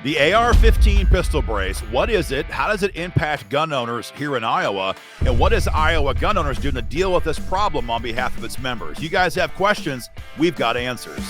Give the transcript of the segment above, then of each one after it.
The AR-15 pistol brace, what is it? How does it impact gun owners here in Iowa? And what is Iowa gun owners doing to deal with this problem on behalf of its members? You guys have questions, we've got answers.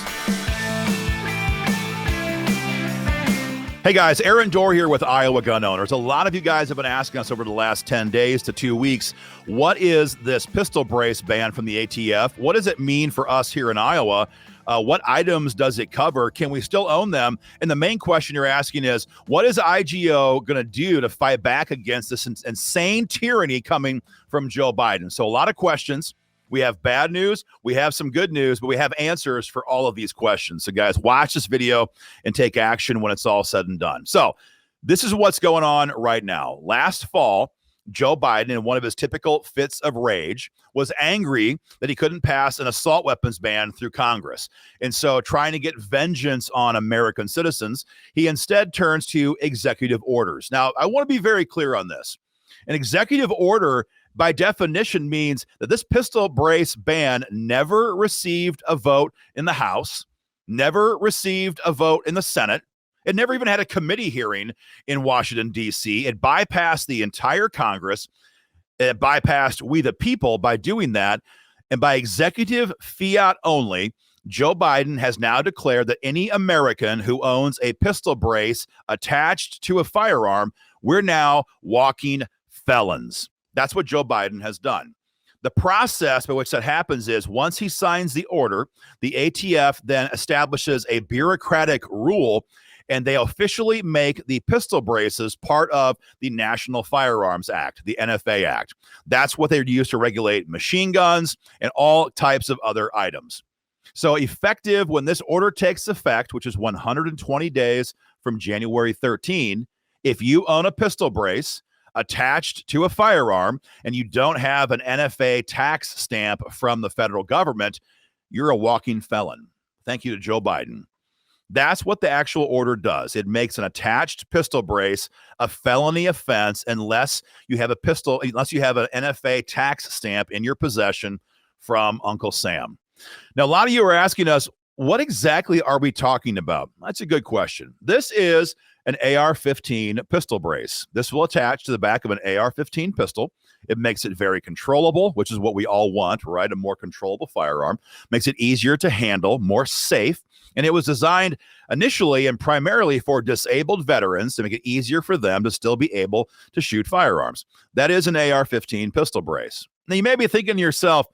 Hey guys, Aaron Dorr here with Iowa gun owners. A lot of you guys have been asking us over the last 10 days to 2 weeks, what is this pistol brace ban from the ATF? What does it mean for us here in Iowa? What items does it cover? Can we still own them? And the main question you're asking is, what is IGO going to do to fight back against this insane tyranny coming from Joe Biden? So a lot of questions. We have bad news, we have some good news, but we have answers for all of these questions. So guys, watch this video and take action when it's all said and done. So this is what's going on right now. Last fall, Joe Biden, in one of his typical fits of rage, was angry that he couldn't pass an assault weapons ban through Congress. And so, trying to get vengeance on American citizens, he instead turns to executive orders. Now, I want to be very clear on this. An executive order, by definition, means that this pistol brace ban never received a vote in the House, never received a vote in the Senate. It never even had a committee hearing in Washington, D.C. It bypassed the entire Congress. It bypassed we the people by doing that. And by executive fiat only, Joe Biden has now declared that any American who owns a pistol brace attached to a firearm, we're now walking felons. That's what Joe Biden has done. The process by which that happens is once he signs the order, the ATF then establishes a bureaucratic rule, and they officially make the pistol braces part of the National Firearms Act, the NFA Act. That's what they use to regulate machine guns and all types of other items. So effective when this order takes effect, which is 120 days from January 13, if you own a pistol brace attached to a firearm and you don't have an NFA tax stamp from the federal government, you're a walking felon. Thank you to Joe Biden. That's what the actual order does. It makes an attached pistol brace a felony offense unless you have an NFA tax stamp in your possession from Uncle Sam. Now, a lot of you are asking us, what exactly are we talking about? That's a good question. This is an AR-15 pistol brace. This will attach to the back of an AR-15 pistol. It makes it very controllable, which is what we all want, right? A more controllable firearm. Makes it easier to handle, more safe. And it was designed initially and primarily for disabled veterans to make it easier for them to still be able to shoot firearms. That is an AR-15 pistol brace. Now, you may be thinking to yourself,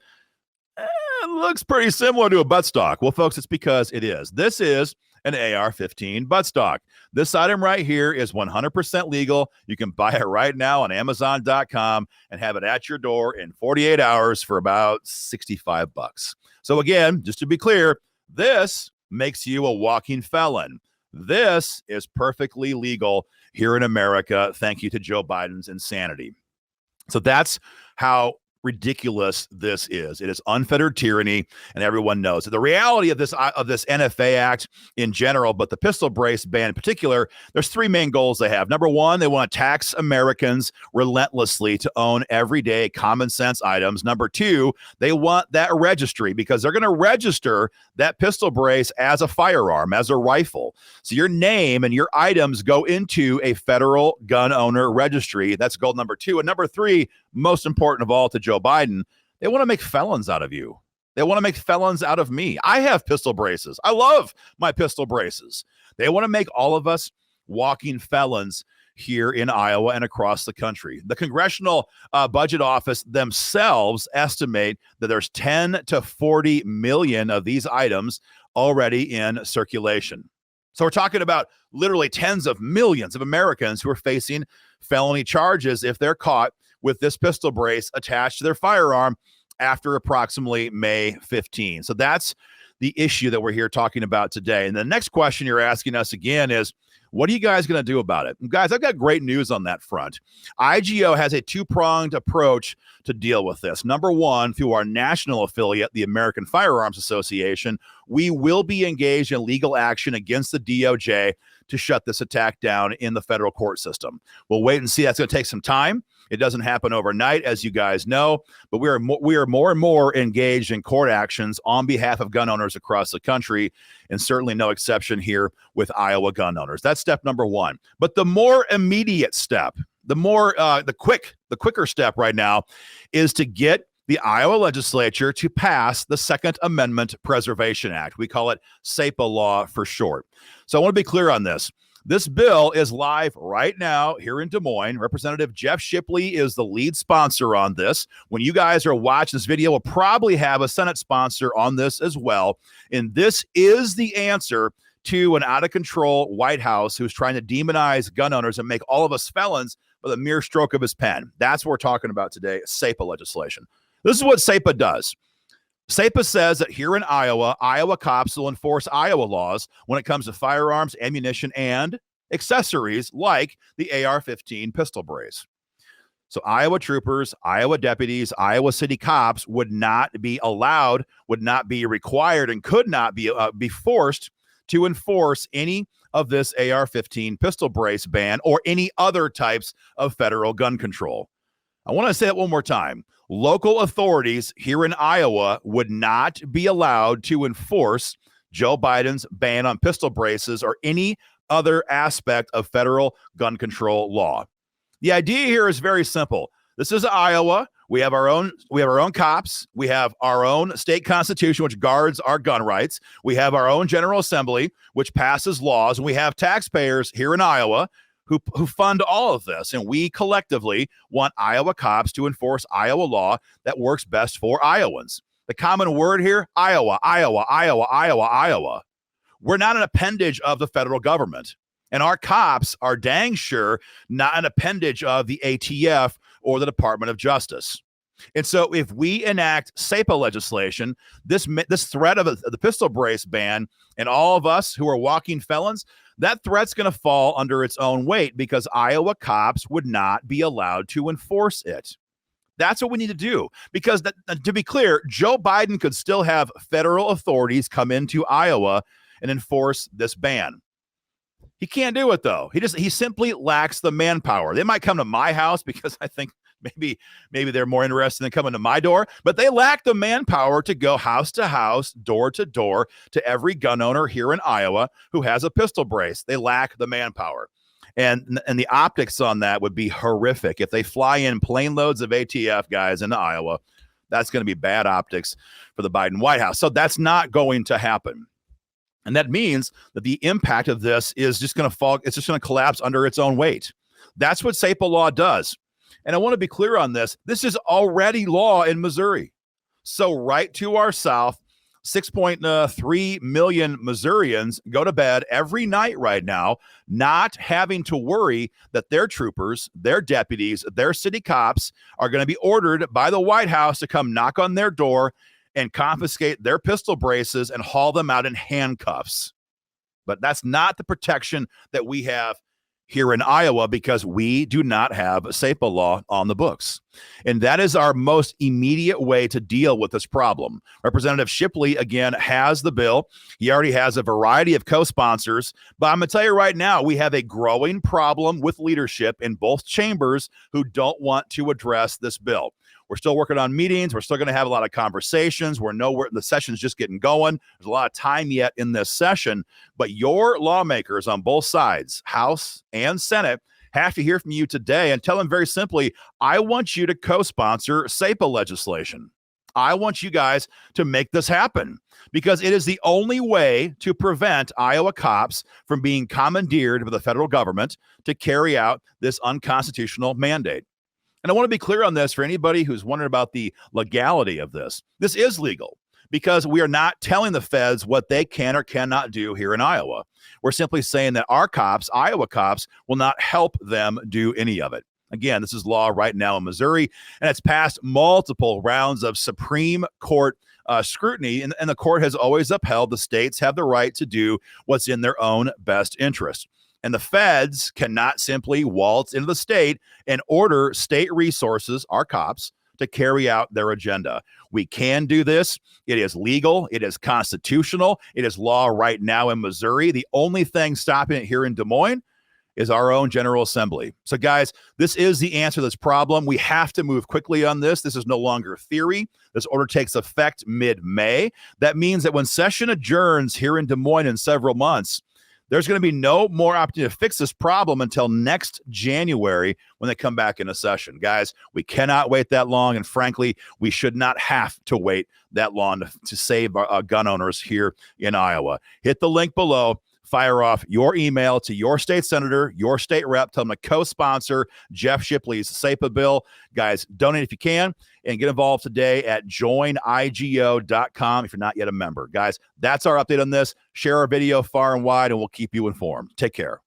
it looks pretty similar to a buttstock. Well, folks, it's because it is. This is an AR-15 buttstock. This item right here is 100% legal. You can buy it right now on Amazon.com and have it at your door in 48 hours for about $65. So again, just to be clear, this makes you a walking felon. This is perfectly legal here in America. Thank you to Joe Biden's insanity. So that's how ridiculous this is. It is unfettered tyranny, and everyone knows it. The reality of this NFA Act in general, but the pistol brace ban in particular, there's three main goals they have. Number one, they want to tax Americans relentlessly to own everyday common sense items. Number two, they want that registry because they're going to register that pistol brace as a firearm, as a rifle. So your name and your items go into a federal gun owner registry. That's goal number two. And number three, most important of all to Joe Biden, they want to make felons out of you. They want to make felons out of me. I have pistol braces. I love my pistol braces. They want to make all of us walking felons here in Iowa and across the country. The Congressional Budget Office themselves estimate that there's 10 to 40 million of these items already in circulation. So we're talking about literally tens of millions of Americans who are facing felony charges if they're caught with this pistol brace attached to their firearm after approximately May 15. So that's the issue that we're here talking about today. And the next question you're asking us again is, what are you guys going to do about it? And guys, I've got great news on that front. IGO has a two-pronged approach to deal with this. Number one, through our national affiliate, the American Firearms Association, we will be engaged in legal action against the DOJ to shut this attack down in the federal court system. We'll wait and see. That's going to take some time. It doesn't happen overnight, as you guys know, but we are more and more engaged in court actions on behalf of gun owners across the country, and certainly no exception here with Iowa gun owners. That's step number one. But the more immediate step, the quicker step right now is to get the Iowa legislature to pass the Second Amendment Preservation Act. We call it SAPA law for short. So I want to be clear on this. This bill is live right now here in Des Moines. Representative Jeff Shipley is the lead sponsor on this. When you guys are watching this video, we'll probably have a Senate sponsor on this as well. And this is the answer to an out-of-control White House who's trying to demonize gun owners and make all of us felons with a mere stroke of his pen. That's what we're talking about today, SAPA legislation. This is what SAPA does. SAPA says that here in Iowa, Iowa cops will enforce Iowa laws when it comes to firearms, ammunition, and accessories like the AR-15 pistol brace. So Iowa troopers, Iowa deputies, Iowa city cops would not be allowed, would not be required, and could not be forced to enforce any of this AR-15 pistol brace ban or any other types of federal gun control. I want to say that one more time. Local authorities here in Iowa would not be allowed to enforce Joe Biden's ban on pistol braces or any other aspect of federal gun control law. The idea here is very simple. This is Iowa. We have our own cops. We have our own state constitution, which guards our gun rights. We have our own General Assembly, which passes laws. And we have taxpayers here in Iowa who fund all of this. And we collectively want Iowa cops to enforce Iowa law that works best for Iowans. The common word here, Iowa, Iowa, Iowa, Iowa, Iowa. We're not an appendage of the federal government. And our cops are dang sure not an appendage of the ATF or the Department of Justice. And so if we enact SAPA legislation, this threat of the pistol brace ban, and all of us who are walking felons, that threat's going to fall under its own weight because Iowa cops would not be allowed to enforce it. That's what we need to do. Because to be clear, Joe Biden could still have federal authorities come into Iowa and enforce this ban. He can't do it, though. He simply lacks the manpower. They might come to my house because I think maybe they're more interested in coming to my door, but they lack the manpower to go house to house, door to door to every gun owner here in Iowa who has a pistol brace. They lack the manpower. And the optics on that would be horrific. If they fly in plane loads of ATF guys into Iowa, that's going to be bad optics for the Biden White House. So that's not going to happen. And that means that the impact of this is just going to fall. It's just going to collapse under its own weight. That's what SAPA law does. And I want to be clear on this. This is already law in Missouri. So right to our south, 6.3 million Missourians go to bed every night right now, not having to worry that their troopers, their deputies, their city cops are going to be ordered by the White House to come knock on their door and confiscate their pistol braces and haul them out in handcuffs. But that's not the protection that we have here in Iowa because we do not have a SAPA law on the books. And that is our most immediate way to deal with this problem. Representative Shipley, again, has the bill. He already has a variety of co-sponsors. But I'm going to tell you right now, we have a growing problem with leadership in both chambers who don't want to address this bill. We're still working on meetings. We're still going to have a lot of conversations. We're nowhere. The session's just getting going. There's a lot of time yet in this session. But your lawmakers on both sides, House and Senate, have to hear from you today and tell them very simply, I want you to co-sponsor SAPA legislation. I want you guys to make this happen because it is the only way to prevent Iowa cops from being commandeered by the federal government to carry out this unconstitutional mandate. And I want to be clear on this for anybody who's wondering about the legality of this. This is legal because we are not telling the feds what they can or cannot do here in Iowa. We're simply saying that our cops, Iowa cops, will not help them do any of it. Again, this is law right now in Missouri, and it's passed multiple rounds of Supreme Court scrutiny, and the court has always upheld the states have the right to do what's in their own best interest. And the feds cannot simply waltz into the state and order state resources, our cops, to carry out their agenda. We can do this. It is legal. It is constitutional. It is law right now in Missouri. The only thing stopping it here in Des Moines is our own General Assembly. So, guys, this is the answer to this problem. We have to move quickly on this. This is no longer theory. This order takes effect mid-May. That means that when session adjourns here in Des Moines in several months, there's going to be no more opportunity to fix this problem until next January when they come back into session. Guys, we cannot wait that long, and frankly, we should not have to wait that long to save our gun owners here in Iowa. Hit the link below. Fire off your email to your state senator, your state rep. Tell them to co-sponsor Jeff Shipley's SAPA bill. Guys, donate if you can and get involved today at joinigo.com if you're not yet a member. Guys, that's our update on this. Share our video far and wide, and we'll keep you informed. Take care.